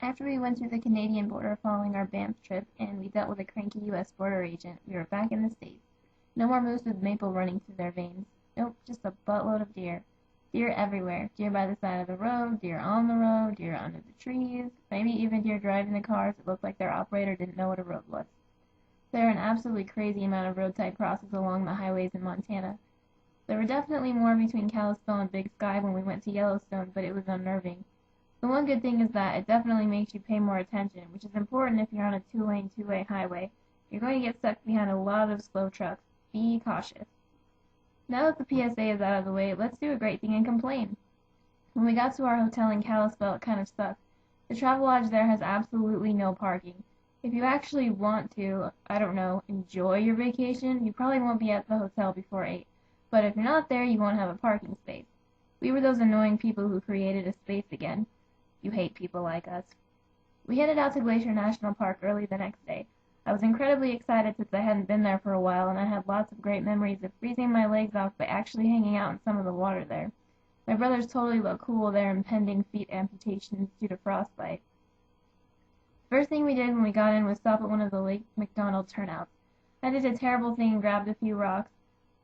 After we went through the Canadian border following our Banff trip and we dealt with a cranky U.S. border agent, we were back in the States. No more moose with maple running through their veins. Nope, just a buttload of deer. Deer everywhere. Deer by the side of the road, deer on the road, deer under the trees, maybe even deer driving the cars that looked like their operator didn't know what a road was. There are an absolutely crazy amount of roadside crosses along the highways in Montana. There were definitely more between Kalispell and Big Sky when we went to Yellowstone, but it was unnerving. The one good thing is that it definitely makes you pay more attention, which is important if you're on a two-lane, two-way highway. You're going to get stuck behind a lot of slow trucks. Be cautious. Now that the PSA is out of the way, let's do a great thing and complain. When we got to our hotel in Kalispell, it kind of sucked. The Travelodge there has absolutely no parking. If you actually want to, I don't know, enjoy your vacation, you probably won't be at the hotel before 8. But if you're not there, you won't have a parking space. We were those annoying people who created a space again. You hate people like us. We headed out to Glacier National Park early the next day. I was incredibly excited since I hadn't been there for a while, and I had lots of great memories of freezing my legs off by actually hanging out in some of the water there. My brothers totally look cool there in pending feet amputations due to frostbite. First thing we did when we got in was stop at one of the Lake McDonald turnouts. I did a terrible thing and grabbed a few rocks.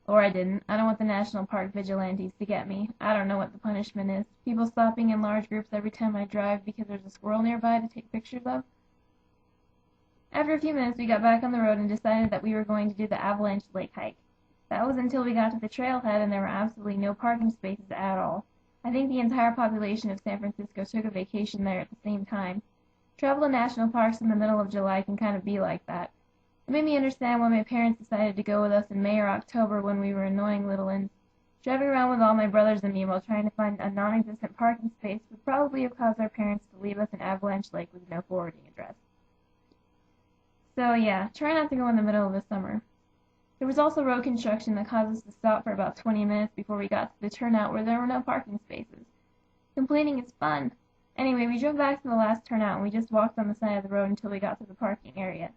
Or I didn't. I don't want the national park vigilantes to get me. I don't know what the punishment is. People stopping in large groups every time I drive because there's a squirrel nearby to take pictures of? After a few minutes, we got back on the road and decided that we were going to do the Avalanche Lake hike. That was until we got to the trailhead and there were absolutely no parking spaces at all. I think the entire population of San Francisco took a vacation there at the same time. Travel to national parks in the middle of July can kind of be like that. It made me understand why my parents decided to go with us in May or October when we were annoying little uns. Driving around with all my brothers and me while trying to find a non-existent parking space would probably have caused our parents to leave us in Avalanche Lake with no forwarding address. So yeah, try not to go in the middle of the summer. There was also road construction that caused us to stop for about 20 minutes before we got to the turnout where there were no parking spaces. Complaining is fun. Anyway, we drove back to the last turnout and we just walked on the side of the road until we got to the parking area.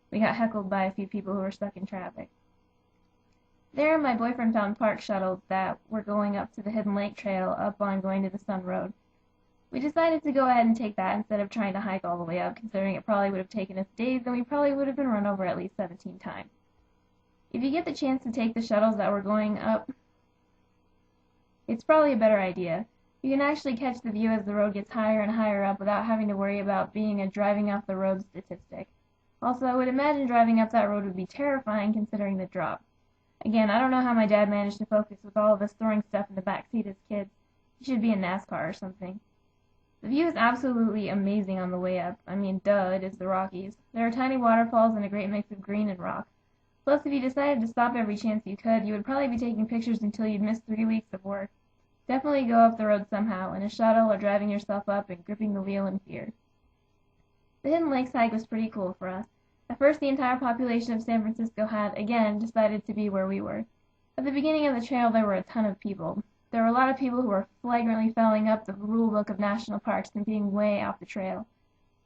We got heckled by a few people who were stuck in traffic. There, my boyfriend found park shuttles that were going up to the Hidden Lake Trail up on Going to the Sun Road. We decided to go ahead and take that instead of trying to hike all the way up, considering it probably would have taken us days and we probably would have been run over at least 17 times. If you get the chance to take the shuttles that were going up, it's probably a better idea. You can actually catch the view as the road gets higher and higher up without having to worry about being a driving off the road statistic. Also, I would imagine driving up that road would be terrifying considering the drop. Again, I don't know how my dad managed to focus with all of us throwing stuff in the back seat as kids. He should be in NASCAR or something. The view is absolutely amazing on the way up. I mean, duh, it is the Rockies. There are tiny waterfalls and a great mix of green and rock. Plus, if you decided to stop every chance you could, you would probably be taking pictures until you'd miss 3 weeks of work. Definitely go up the road somehow, in a shuttle or driving yourself up and gripping the wheel in fear. The Hidden Lakes hike was pretty cool for us. At first, the entire population of San Francisco had, again, decided to be where we were. At the beginning of the trail, there were a ton of people. There were a lot of people who were flagrantly fouling up the rule book of national parks and being way off the trail.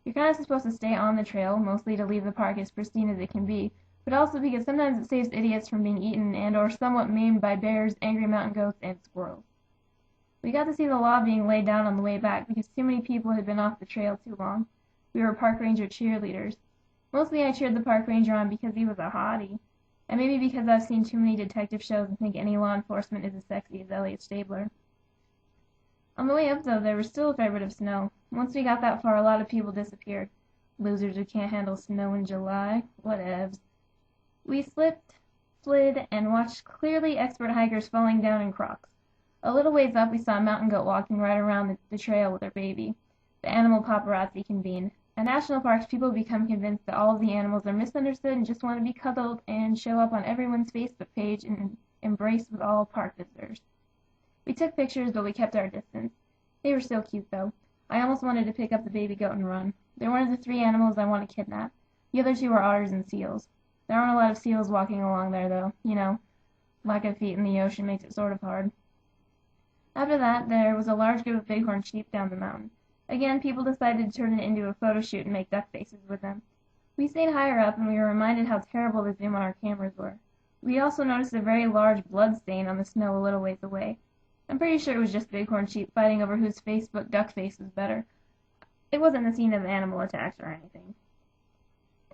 You're kind of supposed to stay on the trail, mostly to leave the park as pristine as it can be, but also because sometimes it saves idiots from being eaten and or somewhat maimed by bears, angry mountain goats, and squirrels. We got to see the law being laid down on the way back because too many people had been off the trail too long. We were park ranger cheerleaders. Mostly I cheered the park ranger on because he was a hottie. And maybe because I've seen too many detective shows and think any law enforcement is as sexy as Elliot Stabler. On the way up, though, there was still a fair bit of snow. Once we got that far, a lot of people disappeared. Losers who can't handle snow in July. Whatevs. We slipped, slid, and watched clearly expert hikers falling down in crocs. A little ways up, we saw a mountain goat walking right around the trail with her baby. The animal paparazzi convened. At national parks, people become convinced that all of the animals are misunderstood and just want to be cuddled and show up on everyone's Facebook page and embraced with all park visitors. We took pictures, but we kept our distance. They were so cute, though. I almost wanted to pick up the baby goat and run. They're one of the 3 animals I want to kidnap. The other 2 are otters and seals. There aren't a lot of seals walking along there, though. You know, lack of feet in the ocean makes it sort of hard. After that, there was a large group of bighorn sheep down the mountain. Again, people decided to turn it into a photo shoot and make duck faces with them. We stayed higher up, and we were reminded how terrible the zoom on our cameras were. We also noticed a very large blood stain on the snow a little ways away. I'm pretty sure it was just bighorn sheep fighting over whose Facebook duck face was better. It wasn't the scene of animal attacks or anything.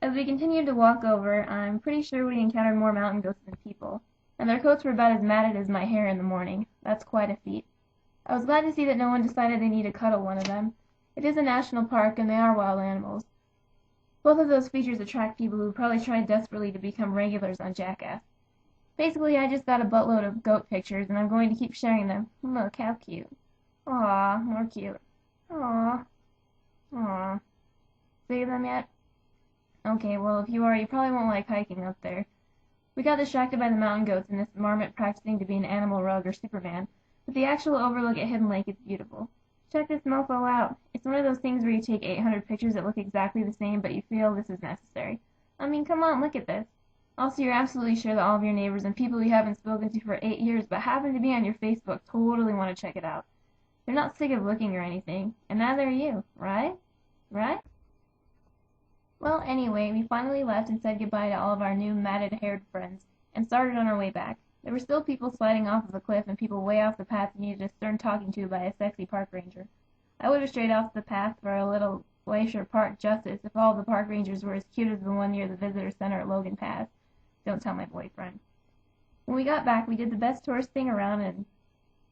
As we continued to walk over, I'm pretty sure we encountered more mountain goats than people, and their coats were about as matted as my hair in the morning. That's quite a feat. I was glad to see that no one decided they need to cuddle one of them. It is a national park, and they are wild animals. Both of those features attract people who probably tried desperately to become regulars on Jackass. Basically, I just got a buttload of goat pictures, and I'm going to keep sharing them. Look, how cute. Aw, more cute. Aw. Aw. See them yet? Okay, well, if you are, you probably won't like hiking up there. We got distracted by the mountain goats and this marmot practicing to be an animal rug or Superman, but the actual overlook at Hidden Lake is beautiful. Check this mofo out. It's one of those things where you take 800 pictures that look exactly the same, but you feel this is necessary. I mean, come on, look at this. Also, you're absolutely sure that all of your neighbors and people you haven't spoken to for 8 years but happen to be on your Facebook totally want to check it out. They're not sick of looking or anything, and neither are you, right? Right? Well, anyway, we finally left and said goodbye to all of our new matted-haired friends, and started on our way back. There were still people sliding off of the cliff and people way off the path who needed a stern talking to by a sexy park ranger. I would have strayed off the path for a little Glacier Park justice if all the park rangers were as cute as the one near the visitor center at Logan Pass. Don't tell my boyfriend. When we got back, we did the best tourist thing around and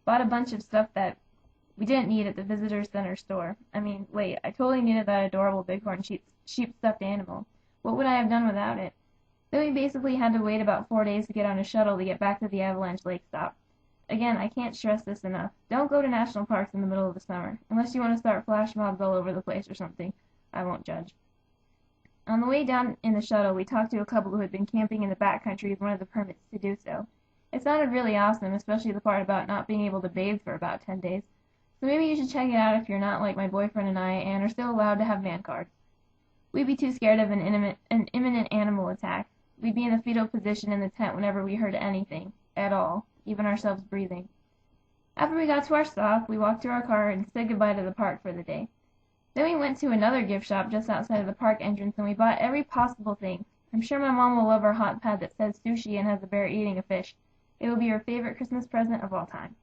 bought a bunch of stuff that we didn't need at the visitor center store. I mean, wait, I totally needed that adorable bighorn sheep stuffed animal. What would I have done without it? Then we basically had to wait about 4 days to get on a shuttle to get back to the Avalanche Lake stop. Again, I can't stress this enough. Don't go to national parks in the middle of the summer, unless you want to start flash mobs all over the place or something. I won't judge. On the way down in the shuttle, we talked to a couple who had been camping in the backcountry with one of the permits to do so. It sounded really awesome, especially the part about not being able to bathe for about 10 days. So maybe you should check it out if you're not like my boyfriend and I and are still allowed to have man cards. We'd be too scared of an imminent animal attack. We'd be in a fetal position in the tent whenever we heard anything, at all, even ourselves breathing. After we got to our stop, we walked to our car and said goodbye to the park for the day. Then we went to another gift shop just outside of the park entrance and we bought every possible thing. I'm sure my mom will love our hot pad that says sushi and has a bear eating a fish. It will be her favorite Christmas present of all time.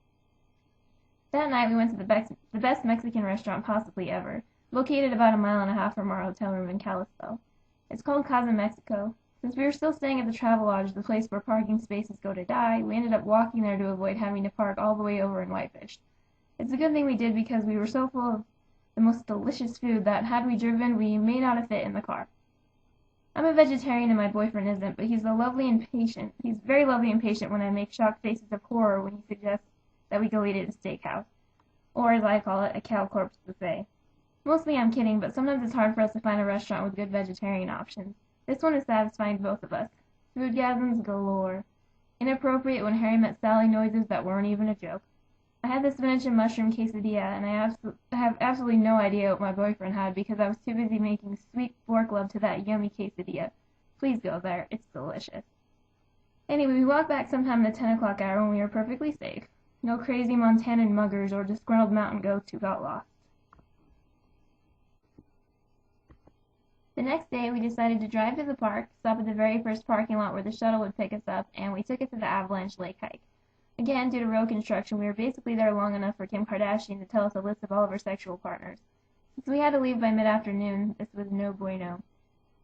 That night we went to the best Mexican restaurant possibly ever, located about a mile and a half from our hotel room in Kalispell. It's called Casa Mexico. Since we were still staying at the Travelodge, the place where parking spaces go to die, we ended up walking there to avoid having to park all the way over in Whitefish. It's a good thing we did because we were so full of the most delicious food that had we driven, we may not have fit in the car. I'm a vegetarian and my boyfriend isn't, but he's very lovely and patient when I make shocked faces of horror when he suggests that we go eat at a steakhouse, or as I call it, a cow corpse buffet. Mostly I'm kidding, but sometimes it's hard for us to find a restaurant with good vegetarian options. This one is satisfying both of us. Foodgasms galore. Inappropriate when Harry met Sally noises that weren't even a joke. I had the spinach and mushroom quesadilla, and I have absolutely no idea what my boyfriend had because I was too busy making sweet fork love to that yummy quesadilla. Please go there. It's delicious. Anyway, we walked back sometime in the 10 o'clock hour when we were perfectly safe. No crazy Montanan muggers or disgruntled mountain goats who got lost. The next day, we decided to drive to the park, stop at the very first parking lot where the shuttle would pick us up, and we took it to the Avalanche Lake hike. Again, due to road construction, we were basically there long enough for Kim Kardashian to tell us a list of all of her sexual partners. Since we had to leave by mid-afternoon, this was no bueno.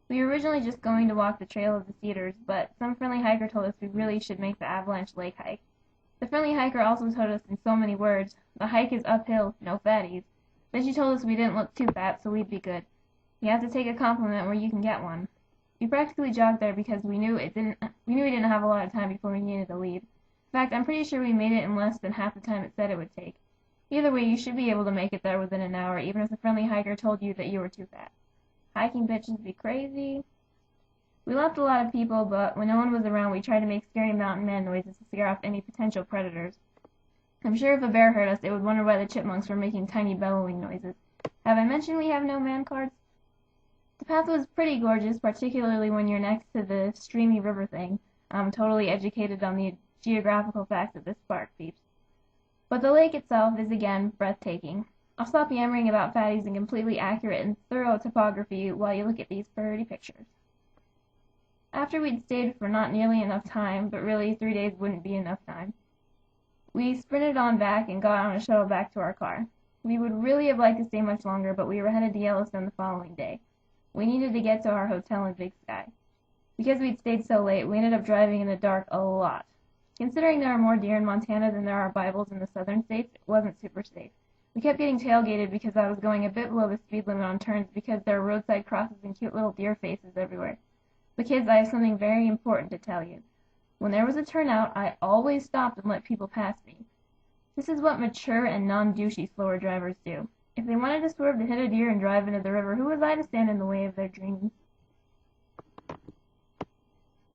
We were originally just going to walk the Trail of the Cedars, but some friendly hiker told us we really should make the Avalanche Lake hike. The friendly hiker also told us in so many words, the hike is uphill, no fatties. Then she told us we didn't look too fat, so we'd be good. You have to take a compliment where you can get one. We practically jogged there because we knew we didn't have a lot of time before we needed to leave. In fact, I'm pretty sure we made it in less than half the time it said it would take. Either way, you should be able to make it there within an hour, even if the friendly hiker told you that you were too fat. Hiking bitches be crazy. We left a lot of people, but when no one was around, we tried to make scary mountain man noises to scare off any potential predators. I'm sure if a bear heard us, it would wonder why the chipmunks were making tiny bellowing noises. Have I mentioned we have no man cards? The path was pretty gorgeous, particularly when you're next to the streamy river thing. I'm totally educated on the geographical facts of this park, peeps. But the lake itself is again breathtaking. I'll stop yammering about fatties and completely accurate and thorough topography while you look at these pretty pictures. After we'd stayed for not nearly enough time, but really 3 days wouldn't be enough time, we sprinted on back and got on a shuttle back to our car. We would really have liked to stay much longer, but we were headed to Yellowstone the following day. We needed to get to our hotel in Big Sky. Because we'd stayed so late, we ended up driving in the dark a lot. Considering there are more deer in Montana than there are Bibles in the southern states, it wasn't super safe. We kept getting tailgated because I was going a bit below the speed limit on turns because there are roadside crosses and cute little deer faces everywhere. But kids, I have something very important to tell you. When there was a turnout, I always stopped and let people pass me. This is what mature and non-douchey slower drivers do. If they wanted to swerve to hit a deer and drive into the river, who was I to stand in the way of their dreams?